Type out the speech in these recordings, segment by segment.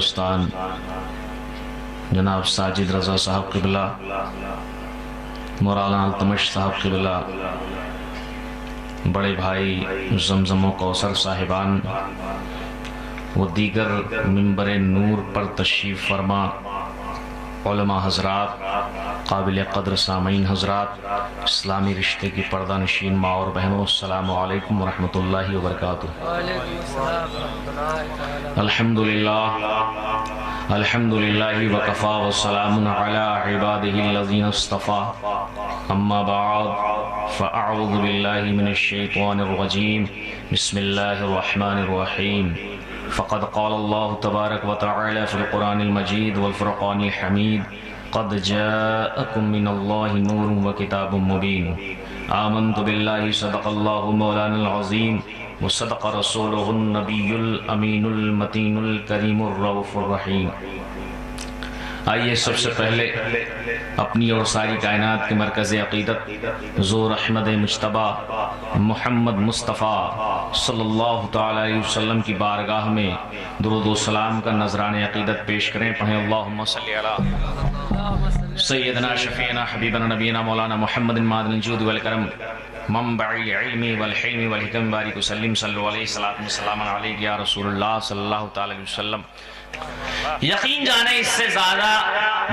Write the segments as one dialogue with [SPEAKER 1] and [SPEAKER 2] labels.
[SPEAKER 1] ہندوستان جناب ساجد رضا صاحب قبلہ، مولانا التمش صاحب قبلہ، بڑے بھائی زمزم و کوثر صاحبان و دیگر منبر نور پر تشریف فرما علماء حضرات، قابل قدر سامعین حضرات، اسلامی رشتے کی پردہ نشین ماں اور بہنوں، السلام علیکم ورحمۃ اللہ وبرکاتہ۔ الحمدللہ وکفا وسلام علی عبادہ الذین اصطفیٰ، اما بعد فاعوذ باللہ من الشیطان الرجیم، بسم اللہ الرحمن الرحیم۔ فقد قال اللہ تبارک وتعالی فی القرآن المجید والفرقان الحمید، قد جاءکم من اللہ نور وکتاب مبین، آمنت باللہ صدق اللہ مولانا العظیم وصدق رسولہ النبی الامین المتین الکریم الرؤوف الرحیم۔ آئیے سب سے پہلے اپنی اور ساری کائنات کے مرکز عقیدت حضور احمد مجتبیٰ محمد مصطفیٰ صلی اللہ تعالی علیہ وسلم کی بارگاہ میں درود و سلام کا نذران عقیدت پیش کریں۔ پڑھیں اللہم صلی علی سیدنا شفیعنا حبیبنا نبینا مولانا محمد معدن الجود والکرم، منبع العلم والحلم والحکم، بارک وسلم صلو علیہ الصلاۃ والسلام علیک یا رسول اللہ صلی اللہ تعالی علیہ وسلم۔ یقین جانے اس سے زیادہ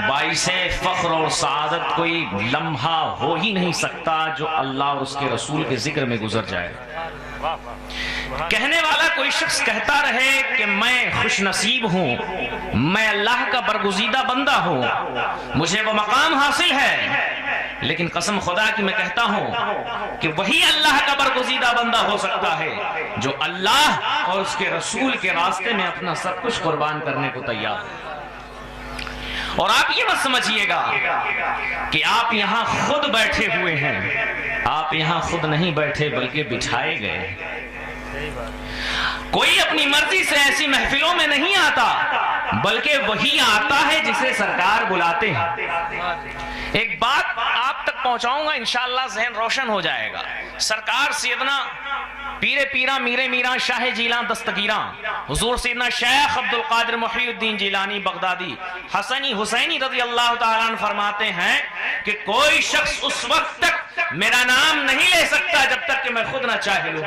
[SPEAKER 1] باعث فخر اور سعادت کوئی لمحہ ہو ہی نہیں سکتا جو اللہ اور اس کے رسول کے ذکر میں گزر جائے۔ کہنے والا کوئی شخص کہتا رہے کہ میں خوش نصیب ہوں، میں اللہ کا برگزیدہ بندہ ہوں، مجھے وہ مقام حاصل ہے، لیکن قسم خدا کی میں کہتا ہوں کہ وہی اللہ کا برگزیدہ بندہ ہو سکتا ہے جو اللہ اور اس کے رسول کے راستے میں اپنا سب کچھ قربان کرنے کو تیار ہے۔ اور آپ یہ مت سمجھیے گا کہ آپ یہاں خود بیٹھے ہوئے ہیں، آپ یہاں خود نہیں بیٹھے بلکہ بٹھائے گئے۔ کوئی اپنی مرضی سے ایسی محفلوں میں نہیں آتا بلکہ وہی آتا ہے جسے سرکار بلاتے ہیں۔ ایک بات آپ تک پہنچاؤں گا، انشاءاللہ ذہن روشن ہو جائے گا۔ سرکار سیدنا پیر پیرا میر میرا شاہ جیلاں دستگیراں حضور سیدنا شیخ عبدالقادر محی الدین جیلانی بغدادی حسنی حسینی رضی اللہ تعالیٰ عنہ فرماتے ہیں کہ کوئی شخص اس وقت تک میرا نام نہیں لے سکتا جب تک کہ میں خود نہ چاہ لوں،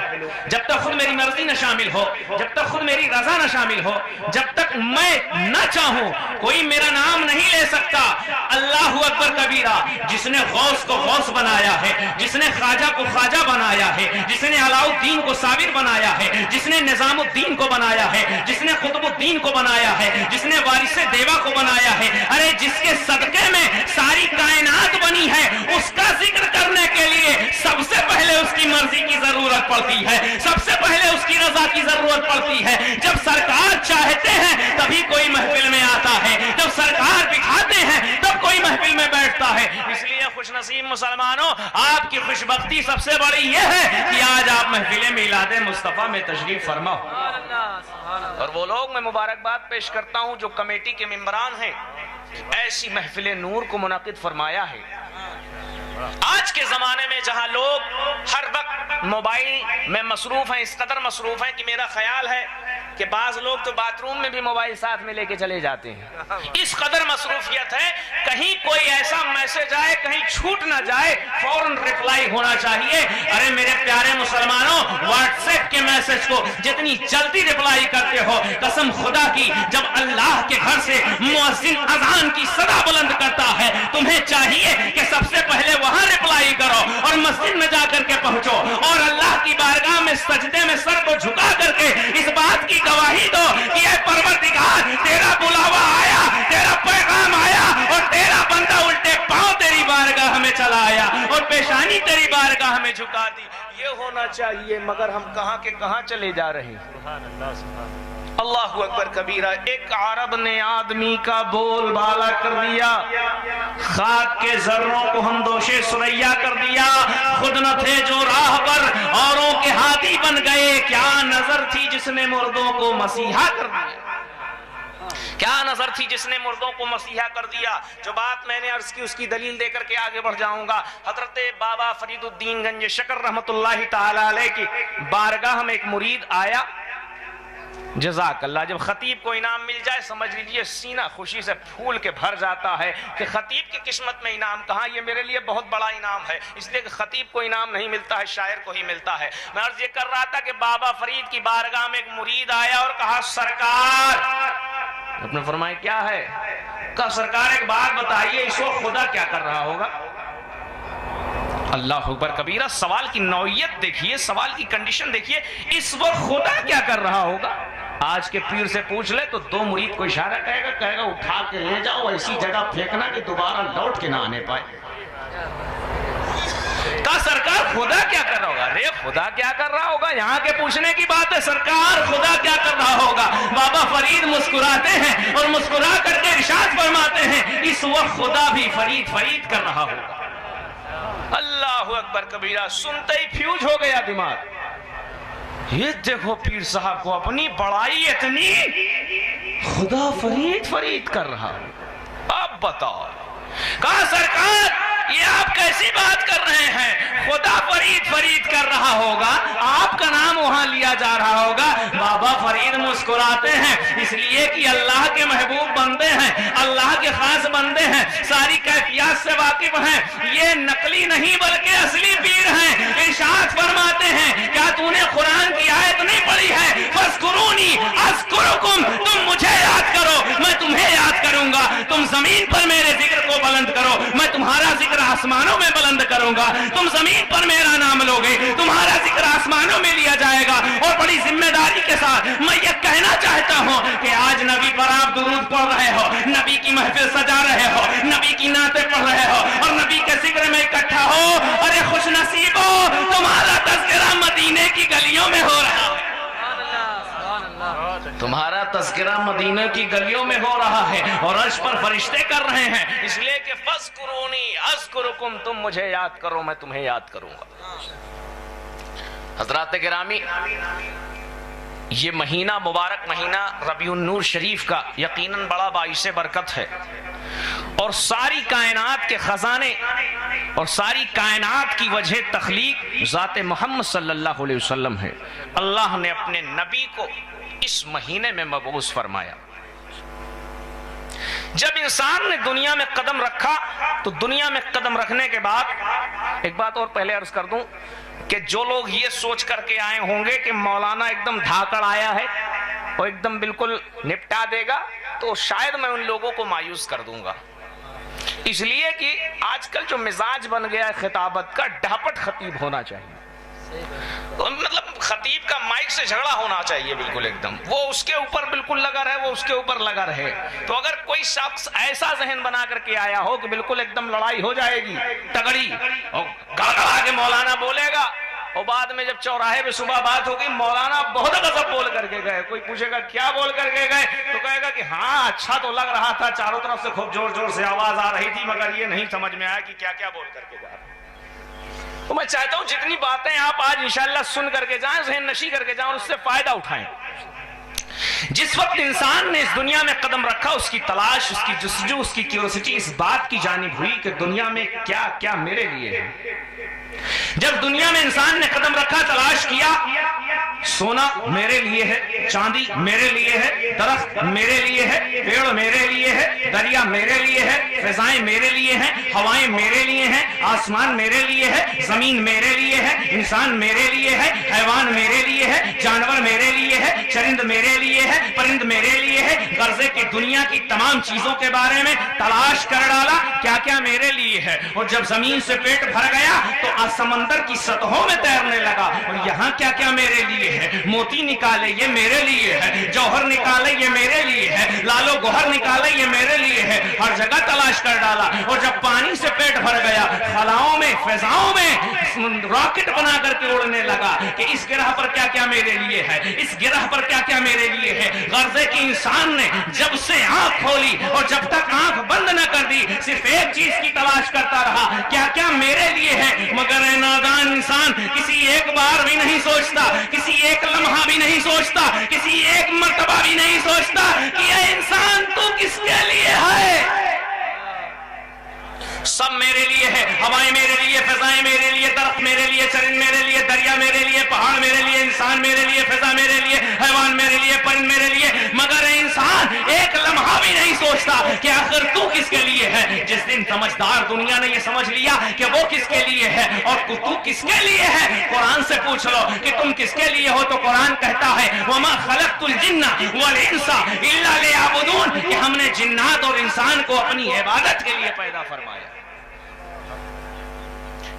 [SPEAKER 1] جب تک خود میری مرضی نہ شامل ہو، جب تک خود میری رضا نہ شامل ہو، جب تک میں نہ چاہوں کوئی میرا نام نہیں لے سکتا۔ اللہ اکبر کبیرہ، جس نے غوث کو غوث بنایا ہے، جس نے خواجہ کو خواجہ بنایا ہے، جس نے علاء الدین کو صابر بنایا ہے، جس نے نظام الدین کو بنایا ہے، جس نے قطب الدین کو بنایا ہے، جس نے وارث دیوا کو بنایا ہے، ارے جس کے صدقے میں ساری کائنات بنی ہے، اس کا ذکر کرنے کے لیے سب سے پہلے اس کی مرضی کی ضرورت پڑتی ہے، سب سے پہلے اس کی رضا کی ضرورت پڑتی ہے۔ جب سرکار چاہتے ہیں تبھی کوئی محفل میں آتا ہے، جب سرکار بٹھاتے ہیں تب کوئی محفل میں بیٹھتا ہے۔ اس لیے خوش نصیب مسلمانوں، آپ کی خوش بختی سب سے بڑی یہ ہے کہ آج آپ محفل میلاد مصطفیٰ میں تشریف فرما ہو۔ اور وہ لوگ میں مبارکباد پیش کرتا ہوں جو کمیٹی کے ممبران ہیں، ایسی محفل نور کو منعقد فرمایا ہے۔ آج کے زمانے میں جہاں لوگ ہر وقت موبائل میں مصروف ہیں، اس قدر مصروف ہیں کہ میرا خیال ہے کہ بعض لوگ تو باتھ روم میں بھی موبائل ساتھ میں لے کے چلے جاتے ہیں، اس قدر مصروفیت ہے، کہیں کوئی ایسا میسج آئے کہیں چھوٹ نہ جائے، فوراً ریپلائی ہونا چاہیے۔ ارے میرے پیارے مسلمانوں، واٹس ایپ کے میسج کو جتنی جلدی ریپلائی کرتے ہو، قسم خدا کی جب اللہ کے گھر سے مؤذن اذان کی صدا بلند کرتا ہے، تمہیں چاہیے کہ سب سے پہلے وہاں ریپلائی کرو اور مسجد میں جا کر کے پہنچو اور اللہ کی بارگاہ میں سجدے میں سر کو جھکا کر کے اس بات کی گواہی دو کہ اے پروردگار، تیرا بلاوا آیا، تیرا پیغام آیا اور تیرا بندہ الٹے پاؤں تیری بارگاہ میں چلا آیا اور پیشانی تیری بارگاہ میں جھکا دی۔ یہ ہونا چاہیے، مگر ہم کہاں کے کہاں چلے جا رہے ہیں۔ اللہ اکبر کبیرہ۔ ایک عرب نے آدمی کا بول بالا کر دیا، خاک کے ذروں کو ہمدوشے سریا کر دیا، خود نہ تھے جو راہ پر اوروں کے ہاتھی بن گئے، کیا نظر تھی جس نے مردوں کو مسیحا کر دیا، کیا نظر تھی جس نے مردوں کو مسیحا کر دیا۔ جو بات میں نے عرض کی اس کی دلیل دے کر کے آگے بڑھ جاؤں گا۔ حضرت بابا فرید الدین گنج شکر رحمت اللہ تعالی علیہ کی بارگاہ میں ایک مرید آیا، جزاک اللہ. جب خطیب کو انعام مل جائے سمجھ لیجئے سینہ خوشی سے پھول کے بھر جاتا ہے کہ خطیب کی قسمت میں انعام کہاں. یہ میرے لیے بہت بڑا انعام ہے، اس لیے کہ خطیب کو انعام نہیں ملتا ہے، شاعر کو ہی ملتا ہے. میں عرض یہ کر رہا تھا کہ بابا فرید کی بارگاہ میں ایک مرید آیا اور کہا سرکار، آپ نے فرمایا کیا ہے؟ کہا سرکار ایک بات بتائیے، اس وقت خدا کیا کر رہا ہوگا؟ اللہ اکبر کبیرہ. سوال کی نوعیت دیکھیے، سوال کی کنڈیشن دیکھیے. اس وقت خدا کیا کر رہا ہوگا؟ آج کے پیر سے پوچھ لے تو دو مرید کو اشارہ کہے گا اٹھا کے لے جاؤ، ایسی جگہ پھینکنا کہ دوبارہ لوٹ کے نہ آنے پائے. کہا سرکار خدا کیا کر رہا ہوگا؟ ارے خدا کیا کر رہا ہوگا یہاں کے پوچھنے کی بات ہے. سرکار خدا کیا کر رہا ہوگا؟ بابا فرید مسکراتے ہیں اور مسکرا کر کے ارشاد فرماتے ہیں اس وقت خدا بھی فرید فرید کر رہا ہوگا. اللہ اکبر کبیرہ. سنتے ہی فیوز ہو گیا دماغ. یہ دیکھو پیر صاحب کو اپنی بڑائی اتنی، خدا فرید فرید کر رہا. اب بتاؤ. کہا سرکار یہ آپ کیسی بات کر رہے ہیں؟ خدا فرید فرید کر رہا ہوگا، آپ کا نام وہاں لیا جا رہا ہوگا. بابا فرید مسکراتے ہیں اس لیے کہ اللہ کے محبوب بندے ہیں، اللہ کے خاص بندے ہیں، ساری کیفیات سے واقف ہیں. یہ نقلی نہیں بلکہ اصلی پیر ہیں. ارشاد فرماتے ہیں کیا تو نے قرآن کی آیت نہیں پڑھی ہے؟ فاذکرونی اذکرکم، تم مجھے یاد کرو میں تمہیں یاد کروں گا. تم زمین پر میرے ذکر کو بلند کرو میں تمہارا ذکر آسمانوں میں بلند کروں گا. تم زمین پر میرا نام لوگے تمہارا ذکر آسمانوں میں لیا جائے گا. اور بڑی ذمہ داری کے ساتھ میں یہ کہنا چاہتا ہوں کہ آج نبی پر آپ درود پڑھ رہے ہو، نبی کی محفل سجا رہے ہو، نبی کی نعتیں پڑھ رہے ہو اور نبی کے ذکر میں اکٹھا ہو. ارے خوش نصیب ہو، تمہارا تذکرہ مدینے کی گلیوں میں ہو رہا ہے. تمہارا تذکرہ مدینہ کی گلیوں میں ہو رہا ہے اور عرش پر فرشتے کر رہے ہیں. اس لیے کہ فاذکرونی اذکرکم، تم مجھے یاد کرو میں تمہیں یاد کروں گا. حضرات گرامی، یہ مہینہ مبارک مہینہ ربیع النور شریف کا یقیناً بڑا باعث برکت ہے اور ساری کائنات کے خزانے اور ساری کائنات کی وجہ تخلیق ذات محمد صلی اللہ علیہ وسلم ہے. اللہ نے اپنے نبی کو اس مہینے میں مبعوث فرمایا. جب انسان نے دنیا میں قدم رکھا تو دنیا میں قدم رکھنے کے بعد ایک بات اور پہلے عرض کر دوں کہ جو لوگ یہ سوچ کر کے آئے ہوں گے کہ مولانا ایک دم دھاکڑ آیا ہے اور ایک دم بالکل نپٹا دے گا، تو شاید میں ان لوگوں کو مایوس کر دوں گا. اس لیے کہ آج کل جو مزاج بن گیا ہے خطابت کا، ڈھاپٹ خطیب ہونا چاہیے. مطلب خطیب کا مائک سے جھگڑا ہونا چاہیے بالکل ایک دم، وہ اس کے اوپر بالکل لگا رہے، وہ اس کے اوپر لگا رہے. تو اگر کوئی شخص ایسا ذہن بنا کر کے آیا ہو کہ بالکل ایک دم لڑائی ہو جائے گی تگڑی اور گڑگڑا کے مولانا بولے گا اور بعد میں جب چوراہے پہ صبح بات ہوگی مولانا بہت غضب بول کر کے گئے، کوئی پوچھے گا کیا بول کر کے گئے تو کہے گا کہ ہاں اچھا تو لگ رہا تھا، چاروں طرف سے خوب زور زور سے آواز آ رہی تھی مگر یہ نہیں سمجھ میں آیا کہ کیا کیا بول کر کے گئے. تو میں چاہتا ہوں جتنی باتیں آپ آج انشاءاللہ سن کر کے جائیں، ذہن نشی کر کے جائیں اور اس سے فائدہ اٹھائیں. جس وقت انسان نے اس دنیا میں قدم رکھا اس کی تلاش، اس کی جستجو، اس کی کیوریوسٹی اس بات کی جانب ہوئی کہ دنیا میں کیا کیا میرے لیے ہے. جب دنیا میں انسان نے قدم رکھا تلاش کیا، سونا میرے لیے ہے، چاندی میرے لیے ہے، درخت میرے لیے ہے، پیڑ میرے لیے ہے، دریا میرے لیے ہے، فضائیں میرے لیے ہیں، ہوائیں میرے لیے ہیں، آسمان میرے لیے ہے، زمین میرے لیے ہے، انسان میرے لیے ہے، حیوان میرے لیے ہے، جانور میرے لیے ہے، چرند میرے لیے ہے، پرند میرے لیے ہے. غرضے کی دنیا کی تمام چیزوں کے بارے میں تلاش کر ڈالا کیا کیا میرے لیے ہے. اور جب زمین سے پیٹ بھر گیا تو سمندر کی سطحوں میں تیرنے لگا اور یہاں کیا کیا میرے لیے ہے. موتی نکالے یہ میرے لیے ہے، جوہر نکالے یہ میرے لیے ہے، لالو گوہر نکالے یہ میرے لیے ہے. ہر جگہ تلاش کر ڈالا اور جب پانی سے پیٹ بھر گیا خلاؤں میں فضاؤں میں راکٹ بنا کر کے اڑنے لگا کہ اس گرہ پر کیا کیا میرے لیے ہے، اس گرہ پر کیا کیا میرے لیے ہے. غرضے کہ انسان نے جب سے آنکھ کھولی اور جب تک آنکھ بند نہ کر دی صرف ایک چیز کی تلاش کرتا رہا کیا کیا میرے لیے ہے. مگر اے نادان انسان کسی ایک بار بھی نہیں سوچتا، کسی ایک لمحہ بھی نہیں سوچتا، کسی ایک مرتبہ بھی نہیں سوچتا کہ اے انسان تو کس کے لیے ہے. سب सब मेरे लिए है, हवाएं मेरे लिए, फिजाएं मेरे लिए, दरख्त मेरे लिए, चरिंद मेरे लिए, दरिया मेरे लिए, पहाड़ मेरे लिए, इंसान मेरे लिए, फिजा मेरे लिए, हैवान मेरे लिए, परिंद मेरे लिए। मगर इंसान एक लम्हा भी नहीं सोचता कि आखिर तू किसके लिए है। जिस दिन समझदार दुनिया ने ये समझ लिया कि वो किसके लिए है और तू किसके लिए है, कुरान से पूछ लो कि तुम किसके लिए हो, तो कुरान कहता है वमा खलक़तुल जिन्ना वल इंसा इल्ला लियअबुदून, कि हमने जिन्नात और इंसान को अपनी इबादत के लिए पैदा फरमाया।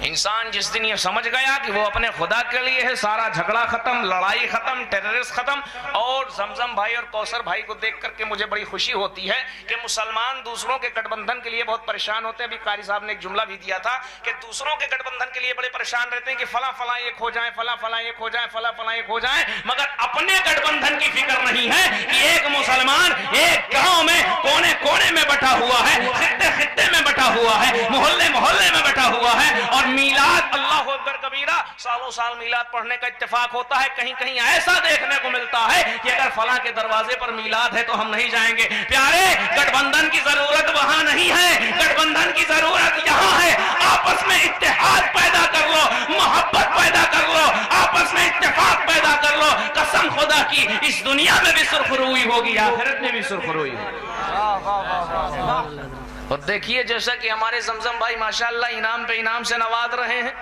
[SPEAKER 1] इंसान जिस दिन ये समझ गया कि वो अपने खुदा के लिए है, सारा झगड़ा खत्म, लड़ाई खत्म, टेररिस्ट खत्म। और जमजम भाई और कौसर भाई को देख करके मुझे बड़ी खुशी होती है कि मुसलमान दूसरों के गठबंधन के लिए बहुत परेशान होते हैं। अभी कारी साहब ने एक जुमला भी दिया था कि दूसरों के गठबंधन के लिए बड़े परेशान रहते हैं कि फला फला एक हो जाए, फला फला एक हो जाए, फला फला एक हो जाए, मगर अपने गठबंधन की फिक्र नहीं है कि एक मुसलमान एक गांव में कोने कोने में बैठा हुआ है, खित्ते खित्ते में बैठा हुआ है, मोहल्ले मोहल्ले में बैठा हुआ है। और मीलाद, अल्लाहु अकबर कबीरा, सालों साल मीलाद पढ़ने का इत्तेफाक होता है। कहीं कहीं ऐसा देखने को मिलता है कि अगर फला के दरवाजे पर मीलाद है तो हम नहीं जाएंगे। प्यारे, गठबंधन की जरूरत वहां नहीं है, गठबंधन की जरूरत यहाँ है। आपस में इत्तेहाद पैदा कर लो, मोहब्बत पैदा कर लो, आपस में इत्तेफाक पैदा कर लो। कसम खुदा की, इस दुनिया में भी सुरखरुई होगी, आखिरत में भी सुरखरुई होगी। और देखिए, जैसा कि हमारे जमजम भाई माशाअल्लाह इनाम पे इनाम से नवाज रहे हैं,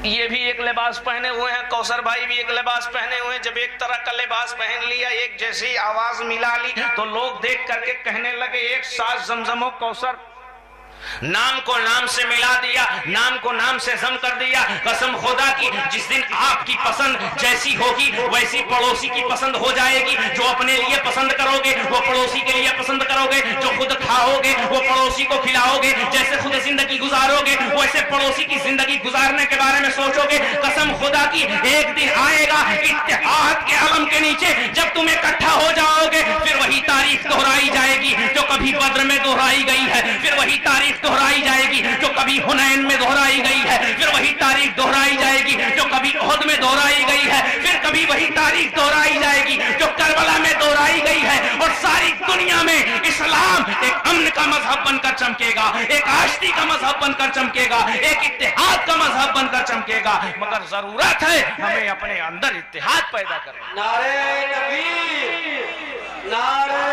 [SPEAKER 1] ये भी एक लिबास पहने हुए हैं, कौसर भाई भी एक लिबास पहने हुए हैं। जब एक तरह का लिबास पहन लिया, एक जैसी आवाज मिला ली, तो लोग देख करके कहने लगे एक साथ जमजमो कौसर, नाम को नाम से मिला दिया, नाम को नाम से जम कर दिया। कसम खुदा की, जिस दिन आपकी पसंद जैसी होगी वैसी पड़ोसी की पसंद हो जाएगी। जो अपने लिए पसंद करोगे वो पड़ोसी के लिए पसंद करोगे, जो खुद खाओगे वो पड़ोसी को खिलाओगे, जैसे खुद जिंदगी गुजारोगे वैसे पड़ोसी की जिंदगी गुजारने के बारे में सोचोगे। कसम खुदा की, एक दिन आएगा इत्तेहाद के आलम के नीचे जब तुम इकट्ठा हो जाओगे, फिर वही तारीख दोहराई जाएगी जो कभी बद्र में दोहराई गई है, फिर वही तारीख दोहराई जाएगी जो कभी हुनैन में दोहराई गई है, फिर वही तारीख दोहराई जाएगी जो कभी उहद में दोहराई गई है, फिर कभी वही तारीख दोहराई जाएगी जो करबला में दोहराई गई है। और सारी दुनिया में इस्लाम एक अमन का मजहब बनकर चमकेगा, एक आशिकी का मजहब बनकर चमकेगा, एक इत्तेहाद का मजहब बनकर चमकेगा। मगर जरूरत है हमें अपने अंदर इत्तेहाद पैदा करना।
[SPEAKER 2] नारे तकबीर, नारे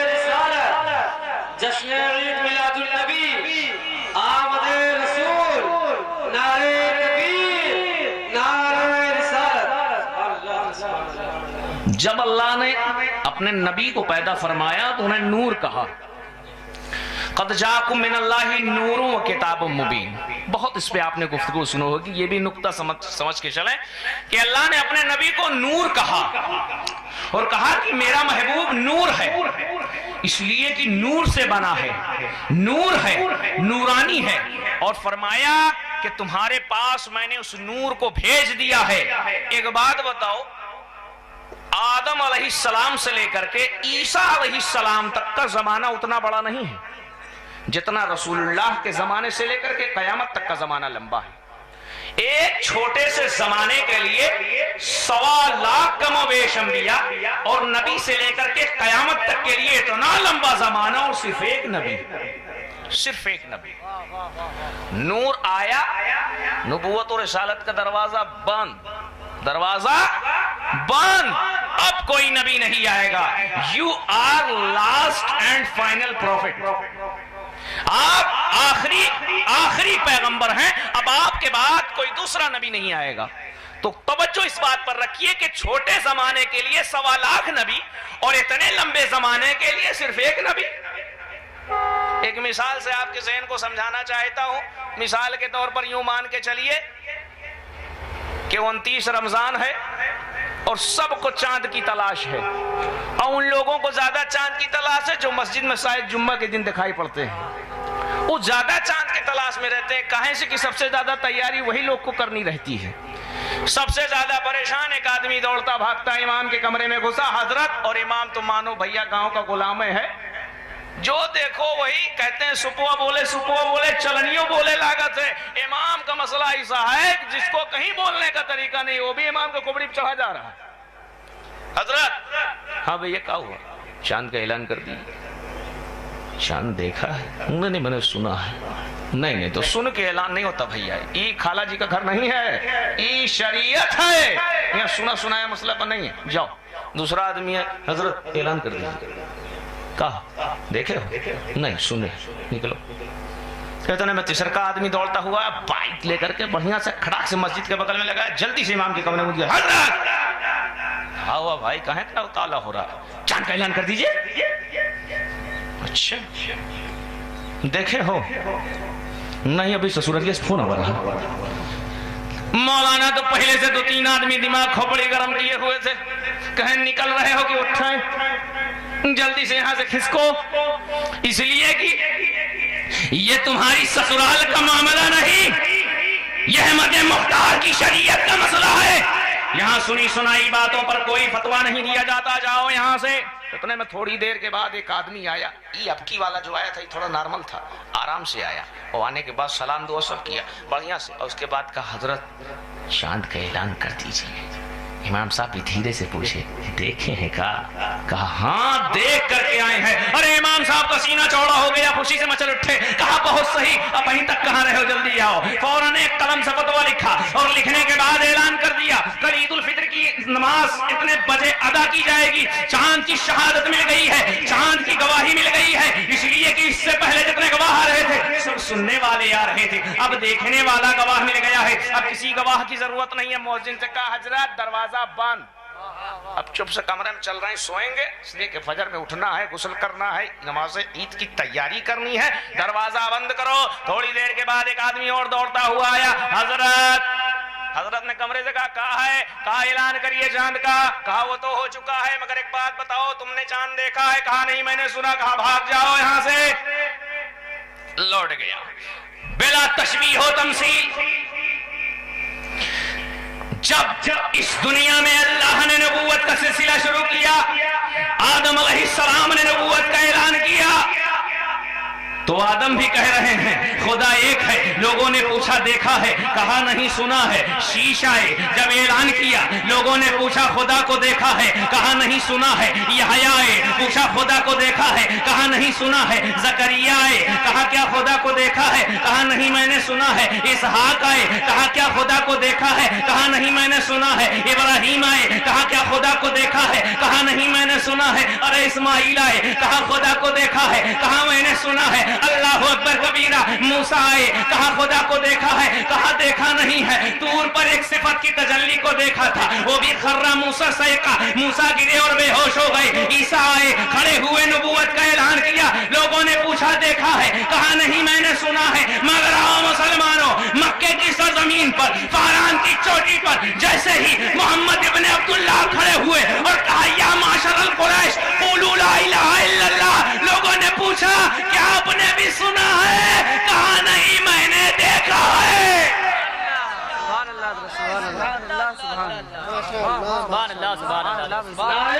[SPEAKER 2] रिसालत, जश्न ईद मिलादुन नबी, आमदे रसूल, नारे तकबीर, नारे रिसालत।
[SPEAKER 1] जब अल्लाह ने अपने नबी को पैदा फरमाया तो उन्हें नूर कहा। क़द जाकुम मिनल्लाहि नूरुन व किताबुम मुबीन। बहुत इस पे आपने गुफ्तगू सुनी होगी, ये भी नुक्ता समझ के चलें कि अल्लाह ने अपने नबी को नूर कहा और कहा कि मेरा महबूब नूर है, इसलिए कि नूर से बना है, नूर है, नूरानी है। और फरमाया कि तुम्हारे पास मैंने उस नूर को भेज दिया है। एक बात बताओ, आदम अलैहिस्सलाम से लेकर के ईसा अलैहिस्सलाम तक का जमाना उतना बड़ा नहीं है जितना रसूलुल्लाह के जमाने से लेकर के कयामत तक का जमाना लंबा है। एक छोटे से जमाने के लिए 1.25 लाख कमोबेश अंबिया और नबी से लेकर के कयामत तक के लिए इतना लंबा जमाना, और सिर्फ एक नबी, सिर्फ एक नबी। नूर आया, नबूवत और रिसालत का दरवाजा बंद, दरवाजा बंद, अब कोई नबी नहीं आएगा। You are last and final prophet, आप आखिरी पैगंबर हैं, अब आपके बाद कोई दूसरा नबी नहीं आएगा। तो तवज्जो इस बात पर रखिए कि छोटे जमाने के लिए 1.25 लाख नबी और इतने लंबे जमाने के लिए सिर्फ एक नबी। एक मिसाल से आपके ज़हन को समझाना चाहता हूं। मिसाल के तौर पर यूं मान के चलिए कि 29 रमजान है और सबको चांद की तलाश है, और उन लोगों को ज्यादा चांद की तलाश है जो मस्जिद में शायद जुम्मा के दिन दिखाई पड़ते हैं। वो ज्यादा चांद की तलाश में रहते हैं, काहे से कि सबसे ज्यादा तैयारी वही लोग को करनी रहती है। सबसे ज्यादा परेशान एक आदमी दौड़ता भागता इमाम के कमरे में घुसा, हजरत, और इमाम तो मानो भैया गांव का गुलाम है, जो देखो वही कहते हैं, सुपुआ बोले चलनियों बोले लागत है। इमाम का मसला ऐसा है जिसको कहीं बोलने का तरीका नहीं, वो भी इमाम को कुबड़ी चढ़ा जा रहा है। हजरत, हाँ भैया क्या हुआ? चांद का ऐलान कर दिया। चांद देखा है? मैंने सुना है। نہیں نہیں تو سن کے اعلان نہیں ہوتا بھیا، یہ خالہ جی کا گھر نہیں ہے، یہ شریعت ہے، یہ سنا سنایا مسئلہ پر نہیں ہے۔ جاؤ دوسرا آدمی ہے، حضرت اعلان کر دیجیے۔ کہا دیکھے ہو؟ نہیں سنے، نکلو۔ کہتے ہیں میں تیسر کا آدمی دوڑتا ہوا بائک لے کر کے بڑھیا سے کھڑاک سے مسجد کے بغل میں لگا، جلدی سے امام کے کمرے میں گیا، حضرت کہا ہوا بھائی کہاں کیا اتالا ہو رہا ہے، چاند کا اعلان کر دیجئے۔ اچھا دیکھے ہو؟ نہیں ابھی سسورجی سے فون آ رہا۔ مولانا تو پہلے سے 2-3 آدمی دماغ کھوپڑی گرم کیے ہوئے تھے، کہیں نکل رہے ہو کہ اٹھائیں، جلدی سے یہاں سے کھسکو، اس لیے کہ یہ تمہاری سسرال کا معاملہ نہیں، یہ احمد مختار کی شریعت کا مسئلہ ہے، یہاں سنی سنائی باتوں پر کوئی فتویٰ نہیں دیا جاتا، جاؤ یہاں سے۔ اتنے میں تھوڑی دیر کے بعد ایک آدمی آیا، یہ اب کی والا جو آیا تھا یہ تھوڑا نارمل تھا، آرام سے آیا، اور آنے کے بعد سلام دعا سب کیا بڑھیا سے، اور اس کے بعد کہا حضرت چاند کا اعلان کر دیجیے۔ امام صاحب بھی دھیرے سے پوچھے دیکھے ہیں کہا ہاں دیکھ کر کے آئے ہیں۔ ارے امام صاحب کا سینہ چوڑا ہو گیا، خوشی سے مچل اٹھے، کہا بہت صحیح، اب وہیں تک کہاں رہے ہو، جلدی آؤ۔ فوراً ایک قلم سے فتویٰ لکھا اور لکھنے کے بعد اعلان کر دیا کل عید الفطر کی نماز اتنے بجے ادا کی جائے گی، چاند کی شہادت مل گئی ہے، چاند کی گواہی مل گئی ہے، اس لیے کہ اس سے پہلے جتنے گواہ آ رہے تھے سب سننے والے آ رہے تھے، اب دیکھنے والا گواہ مل گیا ہے، اب کسی گواہ کی ضرورت نہیں ہے۔ مؤذن سے کہا حضرت دروازہ بند، اب چپ سے کمرے میں چل رہے ہیں، سوئیں گے، اس لیے کہ فجر میں اٹھنا ہے، غسل کرنا ہے، نماز عید کی تیاری کرنی ہے، دروازہ بند کرو۔ تھوڑی دیر کے بعد ایک آدمی اور دوڑتا ہوا آیا، حضرت نے کمرے سے کہا ہے، کہا اعلان کریے چاند کا، کہا وہ تو ہو چکا ہے مگر ایک بات بتاؤ تم نے چاند دیکھا ہے؟ کہا نہیں میں نے سنا، کہا بھاگ جاؤ یہاں سے۔ لوٹ گیا بلا تشبیہ و تمثیل۔ جب اس دنیا میں اللہ نے نبوت کا سلسلہ شروع کیا، آدم علیہ السلام نے نبوت کا اعلان کیا، تو آدم بھی کہہ رہے ہیں خدا ایک ہے، لوگوں نے پوچھا دیکھا ہے، کہا نہیں سنا ہے۔ شیشہ جب اعلان کیا لوگوں نے پوچھا خدا کو دیکھا ہے، کہا نہیں سنا ہے۔ یحییٰ پوچھا خدا کو دیکھا ہے، کہا نہیں سنا ہے۔ زکریا کہا کیا خدا کو دیکھا ہے؟ کہا نہیں میں نے سنا ہے۔ اسحاق کہا کیا خدا کو دیکھا ہے؟ کہا نہیں میں نے سنا ہے۔ ابراہیم کہا کیا خدا کو دیکھا ہے؟ کہا نہیں میں نے سنا ہے۔ ارے اسماعیل کہا خدا کو دیکھا ہے، کہا میں نے سنا ہے۔ اللہ اکبر کبیرہ۔ موسیٰ کہا خدا کو دیکھا ہے، کہا دیکھا نہیں ہے۔ طور پر ایک صفت کی تجلی کو دیکھا تھا، وہ بھی خرّ موسیٰ صعقہ، موسیٰ گرے اور بے ہوش ہو گئے۔ عیسیٰ کھڑے ہوئے نبوت کا اعلان کیا، لوگوں نے پوچھا دیکھا ہے؟ کہا نہیں میں نے سنا ہے۔ مگر آؤ مسلمانوں، مکے کی سرزمین پر فاران کی چوٹی پر جیسے ہی محمد ابن عبداللہ کھڑے ہوئے اور کہا یا معشر القریش قولوا لا الہ الا اللہ، لوگوں نے پوچھا کیا آپ نے بھی سنا ہے؟ کہا نہیں میں نے دیکھا ہے۔
[SPEAKER 3] سبحان اللہ سبحان اللہ سبحان اللہ سبحان اللہ سبحان اللہ سبحان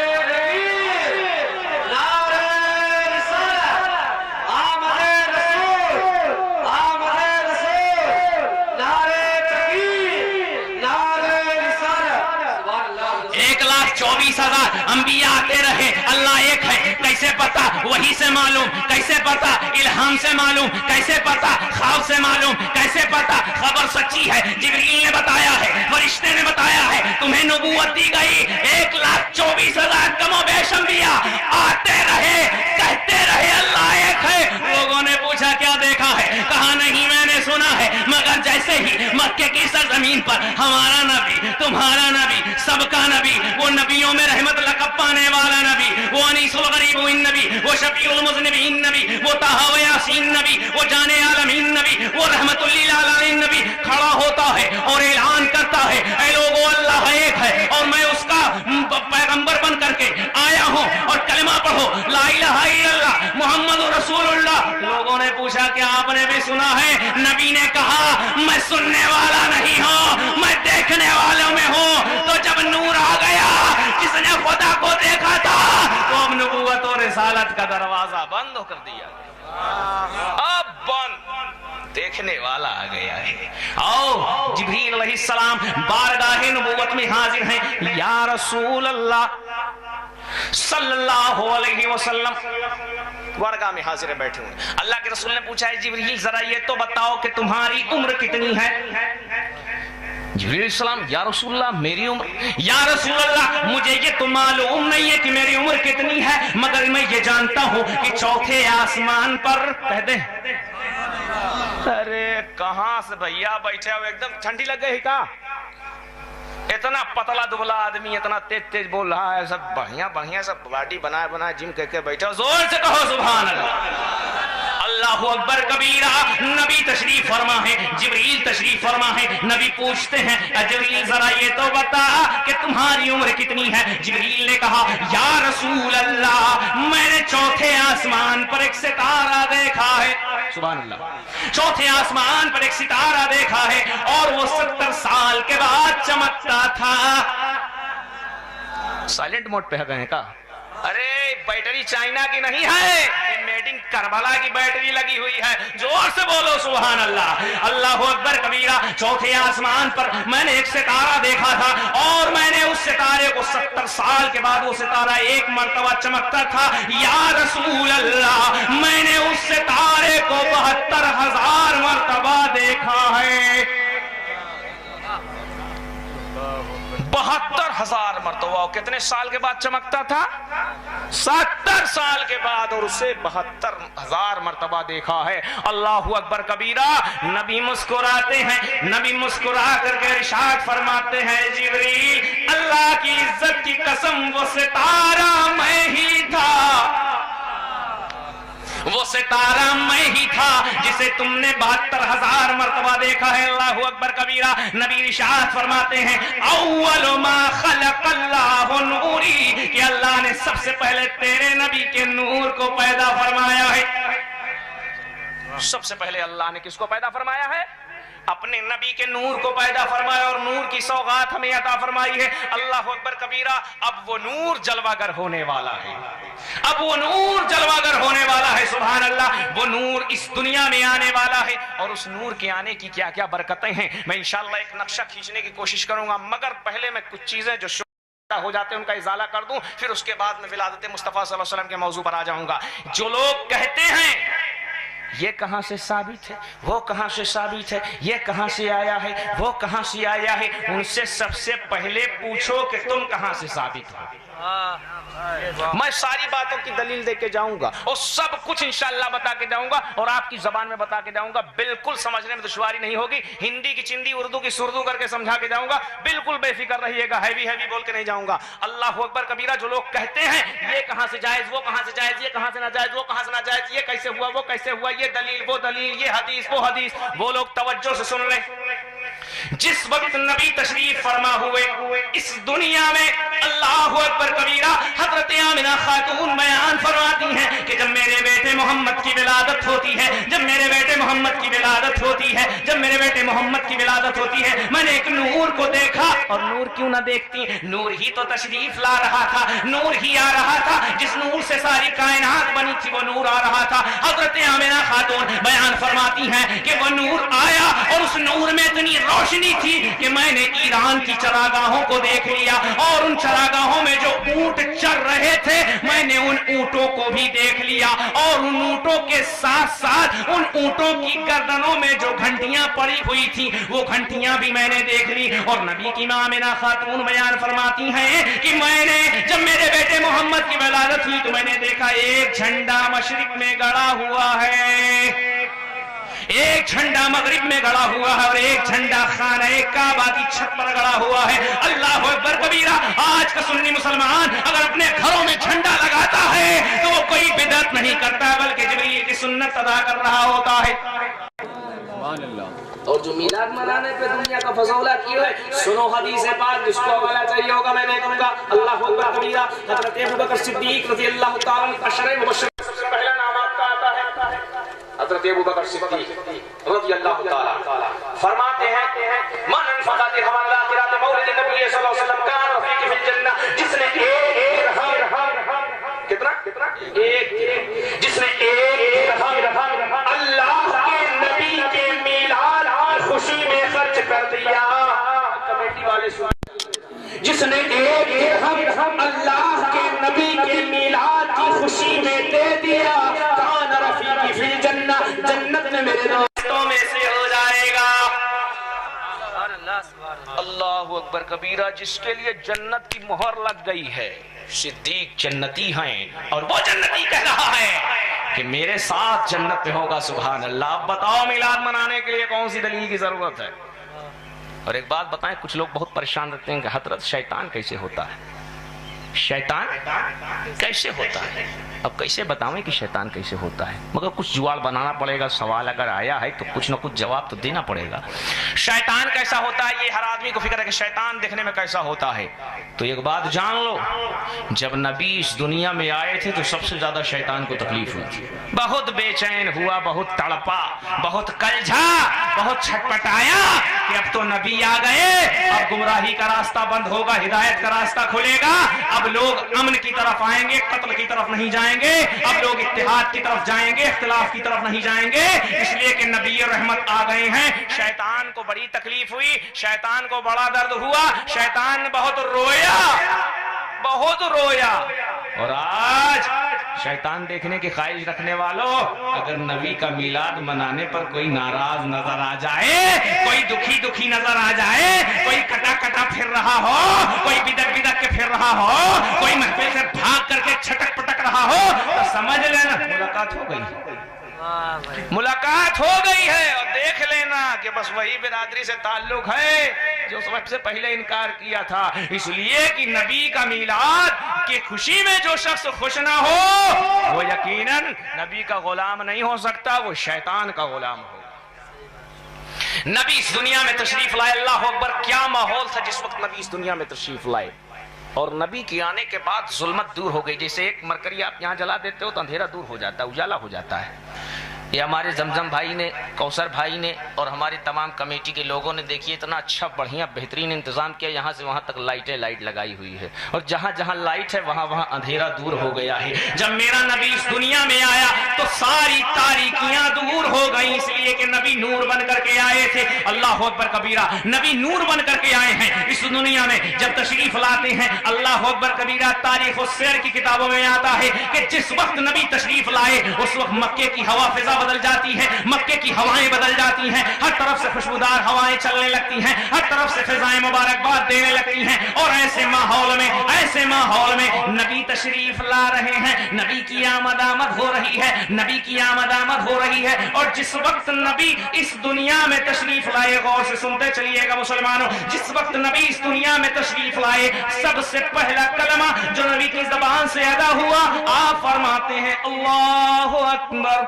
[SPEAKER 1] انبیاء آتے رہے، اللہ ایک ہے کیسے پتا؟ وحی سے معلوم کیسے پتا؟ الہام سے معلوم کیسے پتا؟ خواب سے معلوم کیسے پتا؟ خبر سچی ہے، جبریل نے بتایا ہے، فرشتے نے بتایا ہے، تمہیں نبوت دی گئی۔ 1,24,000 کم و بیش انبیاء آتے رہے، کہتے رہے اللہ ایک ہے۔ لوگوں نے پوچھا کیا دیکھا ہے؟ کہا نہیں میں نے سنا ہے۔ مگر جیسے ہی مکے کی سرزمین پر ہمارا نبی، تمہارا نبی، سب کا نبی، وہ نبیوں میں رحمت لقب پانے والا نبی، وہ انیس الغریب نبی، وہ شفیع المذنبین نبی، وہ طٰہٰ و یاسین نبی، وہ جان عالمین نبی، وہ رحمت للعالمین نبی کھڑا ہوتا ہے اور اعلان کرتا ہے اے لوگو اللہ ایک ہے اور میں اس کا پیغمبر بن کر کے آیا ہوں، اور کلمہ پڑھو لا الہ الا اللہ محمد رسول اللہ۔ لوگوں نے پوچھا کہ آپ نے بھی سنا ہے؟ نبی نے کہا میں سننے والا نہیں ہوں، میں دیکھنے والوں میں ہوں۔ تو جب نور آ گیا، جس نے خدا کو دیکھا تھا، تو اب نبوت اور رسالت کا دروازہ بند کر دیا، اب بند، دیکھنے والا آ گیا ہے۔ آؤ جبریل علیہ السلام بارگاہ نبوت میں حاضر ہیں۔ یا رسول اللہ صلی اللہ علیہ وسلم द्वारका में हाजिर बैठे हुए। अल्लाह के रसूल ने पूछा है जिब्रील जरा ये तो बताओ कि तुम्हारी उम्र कितनी है? जिब्रील सलाम, या रसूलल्लाह मेरी उम्र, या रसूलल्लाह मुझे ये तो मालूम नहीं है कि मेरी उम्र कितनी है, मगर मैं ये जानता हूँ कि चौथे आसमान पर, कह दे। अरे कहाँ से भैया बैठे हो, एकदम ठंडी लग गई का? इतना पतला दुबला आदमी इतना तेज तेज बोल रहा है, सब बढ़िया बढ़िया सब बॉडी बनाए बनाए जिम करके बैठे हो, जोर से कहो सुभान अल्लाह। अल्लाहु अकबर कबीरा। नबी तशरीफ फरमा है, जिब्रील तशरीफ फरमा है। नबी पूछते हैं जिब्रील जरा ये तो बता कि तुम्हारी उम्र कितनी है? जिब्रील ने कहा या रसूल अल्लाह मैंने चौथे आसमान पर एक सितारा देखा है। सुभान अल्लाह। चौथे आसमान पर एक सितारा देखा है और वो 70 साल के बाद चमकता था। साइलेंट मोड पे है का? अरे बैटरी चाइना की नहीं है, मेड इन करबला की बैटरी लगी हुई है। जोर से बोलो सुभान अल्लाह। अल्लाहु अकबर कबीरा। चौथे आसमान पर मैंने एक सितारा देखा था और मैंने उस सितारे को 70 साल के बाद वो सितारा एक मर्तबा चमकता था। या रसूल अल्लाह मैंने उस सितारे को 72,000 मर्तबा देखा है। 72,000 मर्तबा। कितने साल के बाद चमकता था? 70 साल के बाद, और उसे 72,000 मर्तबा देखा है। अल्लाहु अकबर कबीरा। नबी मुस्कुराते हैं, नबी मुस्कुरा करके इरशाद फरमाते हैं जिब्रील अल्लाह की इज्जत की कसम वो सितारा मैं ही था, वो सितारा मैं ही था जिसे तुमने 72,000 मर्तबा देखा है। अल्लाहु अकबर कबीरा। नबी इरशाद फरमाते हैं अव्वलु मा खलक़ल्लाहु नूरी, कि अल्लाह ने सबसे पहले तेरे नबी के नूर को पैदा फरमाया है। सबसे पहले अल्लाह ने किसको पैदा फरमाया है? अपने नबी के नूर को पैदा फरमाया और नूर की सौगात हमें अता फरमाई है। अल्लाह अकबर कबीरा। अब वो नूर जलवागर होने वाला है, अब वो नूर जलवागर होने वाला है। सुभान अल्लाह। वो नूर इस दुनिया में आने वाला है और उस नूर के आने की क्या क्या बरकतें हैं, मैं इंशाअल्लाह एक नक्शा खींचने की कोशिश करूंगा, मगर पहले मैं कुछ चीजें जो हो जाते हैं उनका इजाला कर दूं, फिर उसके बाद मैं विलादत मुस्तफा सल्लल्लाहु अलैहि वसल्लम के मौजू पर आ जाऊंगा। जो लोग कहते हैं ये कहां से साबित है, वो कहां से साबित है, ये कहां से आया है, वो कहां से आया है, उनसे सबसे पहले पूछो कि तुम कहां से साबित हो। मैं सारी बातों की दलील देके जाऊंगा और सब कुछ इंशाअल्लाह बता के जाऊंगा और आपकी जबान में बता के जाऊंगा। बिल्कुल समझने में दुश्वारी नहीं होगी। हिंदी की चिंदी, उर्दू की सुर्दू करके समझा के जाऊंगा। बिल्कुल बेफिक्र रहिएगा, हैवी हैवी बोल के नहीं जाऊंगा। अल्लाहु अकबर कबीरा। जो लोग कहते हैं ये कहां से जायज, वो कहां से जायज, ये कहां से ना जायज, वो कहां से ना जायज, ये कैसे हुआ, वो कैसे हुआ, ये दलील, वो दलील, ये हदीस, वो हदीस, वो लोग तवज्जो से सुन लें। जिस वक्त नबी तशरीफ फरमा हुए इस दुनिया में, अल्लाहु अकबर कबीरा, हजरत आमिना खातून बयान फरमाती हैं कि जब मेरे बेटे मोहम्मद की विलादत होती है, जब मेरे बेटे मोहम्मद की विलादत होती है, जब मेरे बेटे मोहम्मद की विलादत होती है, मैंने एक नूर को देखा। और नूर क्यों ना देखती, नूर ही तो तशरीफ ला रहा था, नूर ही आ रहा था। जिस नूर से सारी कायनात बनी थी वो नूर आ रहा था। हजरत आमिना खातून बयान फरमाती हैं कि वो नूर आया और उस नूर में इतनी रोशनी थी कि मैंने ईरान की चरागाहों को देख लिया और उन चरागाहों में जो ऊंट चर रहे थे मैंने उन ऊंटों को भी देख लिया और उन ऊंटों के साथ साथ उन ऊंटों की गर्दनों में जो घंटियां पड़ी हुई थी वो घंटियां भी मैंने देख ली। और नबी की मां आमिना खातून बयान फरमाती हैं कि मैंने जब मेरे बेटे मोहम्मद की विलादत हुई तो मैंने देखा एक झंडा मशरिक में गड़ा हुआ है, एक झंडा मगरिब में गड़ा हुआ है और एक झंडा खाना काबा की छत पर गड़ा हुआ है। अल्लाहु अकबर कबीरा। आज का सुन्नी मुसलमान अगर अपने घरों में झंडा लगाता है तो वो कोई बिदअत नहीं करता बल्कि जिब्रील की सुन्नत अदा कर रहा होता है। और जो मिलाद मनाने पे दुनिया का फजौला किया है, सुनो हदीस पाक, जिसको हवाला चाहिए होगा मैं दे दूंगा। अल्लाहु अकबर कबीरा। हजरत अबू बकर सिद्दीक रज़ी अल्लाह तआला अन्हु अशरे मुबश्शिर सबसे पहला नाम आपका आता है हजरत अबू बकर सिद्दीक रज़ी अल्लाह तआला फरमाते हैं मन अनफक़ा दिरहम अला क़िरात मौलिद नबी सल्लल्लाहु अलैहि वसल्लम कान रफ़ीक़ फिल जन्नह, जिसने एक कितना एक जिसने एक अल्लाह के नबी के मीलाद खुशी में खर्च कर दिया। कमेटी वाले सुन, जिसने एक अल्लाह के नबी के मीलाद की खुशी में दे दिया
[SPEAKER 2] जश्न मेरे
[SPEAKER 1] दोस्तों में से हो जाएगा।
[SPEAKER 3] सुभान अल्लाह, सुभान अल्लाह।
[SPEAKER 1] अल्लाहु अकबर कबीरा। जिसके लिए जन्नत की मोहर लग गई है, सिद्दीक जन्नती हैं, और वो जन्नती कह रहा है कि मेरे साथ जन्नत में होगा। सुभान अल्लाह। अब बताओ मिलाद मनाने के लिए कौन सी दलील की जरूरत है? और एक बात बताएं, कुछ लोग बहुत परेशान रहते हैं कि हजरत शैतान कैसे होता है, शैतान कैसे होता है? अब कैसे बतावें कि शैतान कैसे होता है? मगर कुछ जुगाड़ बनाना पड़ेगा। सवाल अगर आया है तो कुछ न कुछ जवाब तो देना पड़ेगा। शैतान कैसा होता है, ये हर आदमी को फिक्र है कि शैतान देखने में कैसा होता है। तो एक बात जान लो, जब नबी इस दुनिया में आए थे तो सबसे ज्यादा शैतान को तकलीफ हुई थी। बहुत बेचैन हुआ, बहुत तड़पा, बहुत कलझा, बहुत छटपटाया कि अब तो नबी आ गए, अब गुमराही का रास्ता बंद होगा, हिदायत का रास्ता खुलेगा। अब लोग अमन की तरफ आएंगे, कत्ल की तरफ नहीं जाएंगे। अब लोग इत्तेहाद की तरफ जाएंगे, इख्तिलाफ की तरफ नहीं जाएंगे, इसलिए कि नबी रहमत आ गए हैं। शैतान को बड़ी तकलीफ हुई, शैतान को बड़ा दर्द हुआ, शैतान बहुत रोया, बहुत रोया। और आज शैतान देखने की ख्वाहिश रखने वालों, अगर नबी का मिलाद मनाने पर कोई नाराज नजर आ जाए, कोई दुखी दुखी नजर आ जाए, कोई कटा कटा फिर रहा हो, कोई बिदक बिदक के फिर रहा हो, कोई महफिल से भाग करके छटक पटक रहा हो, तो समझ लेना मुलाकात हो गई, मुलाकात हो गई है। और देख लेना कि बस वही बिरादरी से ताल्लुक है जो सबसे पहले इनकार किया था। इसलिए कि नबी का मिलाद की खुशी में जो शख्स खुश ना हो, वो यकीनन नबी का गुलाम नहीं हो सकता, वो शैतान का गुलाम हो। नबी इस दुनिया में तशरीफ लाए, अल्लाह अकबर। क्या माहौल था जिस वक्त नबी इस दुनिया में तशरीफ लाए। और नबी के आने के बाद जुल्मत दूर हो गई। जैसे एक मरकरी आप यहाँ जला देते हो तो अंधेरा दूर हो जाता है, उजाला हो जाता है। ये हमारे जमजम भाई ने, कौसर भाई ने और हमारी तमाम कमेटी के लोगों ने देखिए इतना अच्छा बढ़िया बेहतरीन इंतजाम किया। यहाँ से वहाँ तक लाइट लगाई हुई है, और जहाँ जहाँ लाइट है वहाँ वहाँ अंधेरा दूर हो गया है। जब मेरा नबी इस दुनिया में आया तो सारी तारीकियां दूर हो गई, इसलिए कि नबी नूर बन करके आए थे। अल्लाह अकबर कबीरा। नबी नूर बन करके आए हैं इस दुनिया में। जब तशरीफ लाते हैं, अल्लाह अकबर कबीरा, तारीख और सैर की किताबों में आता है कि जिस वक्त नबी तशरीफ लाए उस वक्त मक्के की हवा फिजा बदल जाती है, मक्के की हवाएं बदल जाती हैं, हर तरफ से खुशबूदार हवाएं चलने लगती हैं, हर तरफ से फिजाएं मुबारकबाद देने लगती हैं। और ऐसे माहौल में नबी तशरीफ ला रहे हैं, नबी की आमद हो रही है, नबी की आमद हो रही है। और जिस वक्त नबी इस दुनिया में तशरीफ लाए, गौर से सुनते चलिएगा मुसलमानों, जिस वक्त नबी इस दुनिया में तशरीफ लाए, सबसे पहला कलमा जो नबी की ज़बान से अदा हुआ, आप फरमाते हैं अल्लाहु अकबर।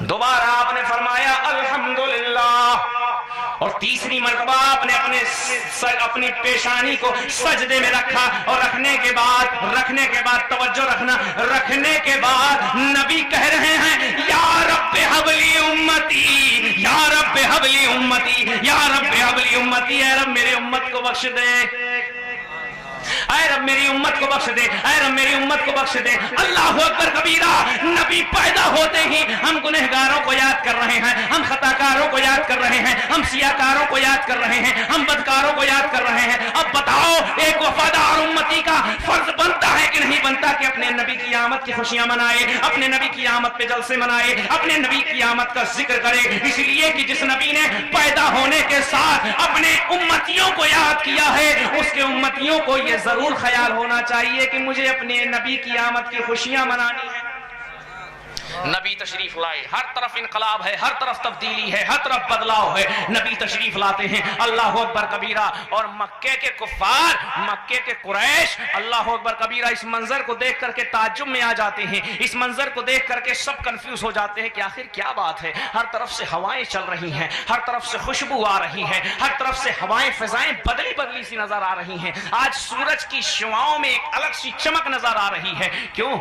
[SPEAKER 1] दोबारा आपने फरमाया अल्हम्दुलिल्लाह। और तीसरी मरतबा आपने अपनी पेशानी को सजदे में रखा। और रखने के बाद तवज्जो रखना, रखने के बाद नबी कह रहे हैं या रब्बे हबली उम्मती, या रब्बे हबली उम्मती, या रब्बे हबली उम्मती। ऐ रब मेरे उम्मत को बख्श दे, ऐ रब मेरी उम्मत को बख्श दे, ऐ रब मेरी उम्मत को बख्श दे। अल्लाह अकबर कबीरा। नबी पैदा होते ही हम गुनहगारों को याद कर रहे हैं, हम खताकारों को याद कर रहे हैं, हम सियाकारों को याद कर रहे हैं, हम बदकारों को याद कर रहे हैं। अब बताओ, एक वफादार उम्मती का फर्ज बनता है कि नहीं बनता कि अपने नबी की आमद की खुशियां मनाए, अपने नबी की आमद पे जलसे मनाए, अपने नबी की आमद का जिक्र करे। इसलिए कि जिस नबी ने पैदा होने के साथ अपने उम्मतियों को याद किया है, उसके उम्मतियों को ये जरूर ख्याल होना चाहिए कि मुझे अपने नबी की आमद की खुशियां मनानी है। नबी तशरीफ लाए, हर तरफ इनकलाब है, हर तरफ तब्दीली है, हर तरफ बदलाव है। नबी तशरीफ लाते हैं, अल्लाह अकबर कबीरा। और मक्के के कुफ्फार, मक्के के कुरैश, अल्लाह अकबर कबीरा, इस मंजर को देख करके ताज्जुब में आ जाते हैं। इस मंजर को देख करके सब कंफ्यूज हो जाते हैं कि आखिर क्या बात है। हर तरफ से हवाएं चल रही हैं, हर तरफ से खुशबू आ रही है, हर तरफ से हवाएं फिजाएं बदली बदली सी नजर आ रही हैं। आज सूरज की शुआओं में एक अलग सी चमक नजर आ रही है। क्यों?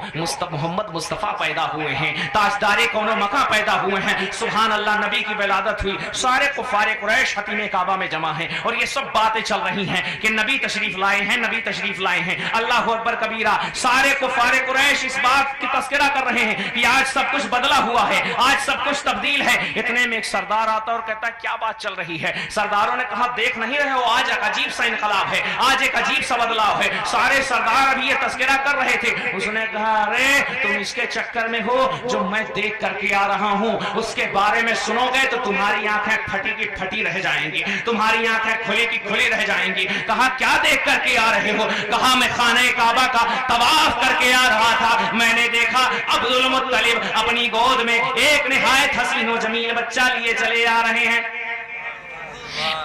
[SPEAKER 1] मोहम्मद मुस्तफा पैदा हुए हैं, ताजदारे कौनो मका पैदा हुए हैं। सुभान अल्लाह, नबी की विलादत हुई, सारे कुफारे कुरैश हतीमे काबा में जमा हैं। और ये सब बातें चल रही हैं कि नबी तशरीफ लाए हैं, नबी तशरीफ लाए हैं। अल्लाह अकबर कबीरा। सारे कुफारे कुरैश इस बात की तस्करा कर रहे हैं कि आज सब कुछ बदला हुआ है, आज सब कुछ तब्दील है। इतने में एक सरदार आता और कहता है क्या बात चल रही है। सरदारों ने कहा देख नहीं रहे हो, आज एक अजीब सा इनकलाब है, आज एक अजीब सा बदलाव है। सारे सरदार अभी ये तस्करा कर रहे थे। उसने कहा अरे तुम इसके चक्कर में हो जो मैं देख करके आ रहा हूं उसके बारे में सुनोगे तो तुम्हारी आंखें फटी की फटी रह जाएंगी, तुम्हारी आंखें खुली की खुली रह जाएंगी। कहा क्या देख करके आ रहे हो? कहा मैं खाने काबा का तवाफ करके आ रहा था, मैंने देखा अब्दुल मुत्तलिब अपनी गोद में एक निहायत हसीन व जमील बच्चा लिए चले आ रहे हैं।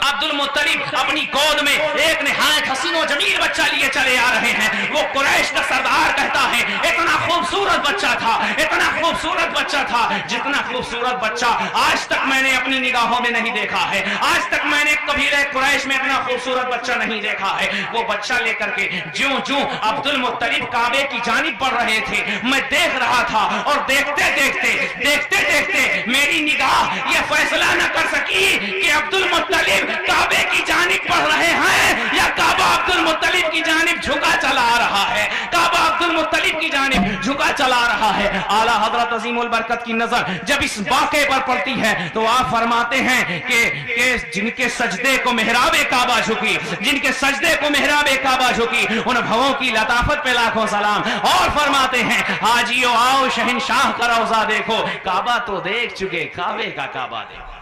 [SPEAKER 1] अब्दुल मुत्तलिब अपनी गोद में एक निहायत हसीन व जमील बच्चा लिए चले आ रहे हैं। वो कुरैश का सरदार कहता है इतना खूबसूरत बच्चा था, इतना खूबसूरत बच्चा था, जितना खूबसूरत बच्चा आज तक मैंने अपनी निगाहों में नहीं देखा है, आज तक मैंने कबीले कुरैश में इतना खूबसूरत बच्चा नहीं देखा है। वो बच्चा लेकर के ज्यों ज्यों अब्दुल मुत्तलिब काबे की जानिब बढ़ रहे थे, मैं देख रहा था और देखते देखते देखते देखते मेरी निगाह यह फैसला न कर सकी कि अब्दुल मुत्तलिब काबे की जानिब बढ़ रहे हैं या काबा अब्दुल मुत्तलिब की जानिब झुका चला आ रहा है, काबा अब्दुल मुत्तलिब की जानिब झुका चला आ रहा है। आला हजरत अजीमुल बरकत की नजर जब इस वाक़े पर पड़ती है तो आप फरमाते हैं कि जिनके सजदे को मेहराबे काबा झुकी, जिनके सजदे को मेहराबे काबा झुकी, उन भवों की लताफत पे लाखों सलाम। और फरमाते हैं हाजियो आओ शहंशाह का रौजा देखो, काबा तो देख चुके, काबे का काबा देखो।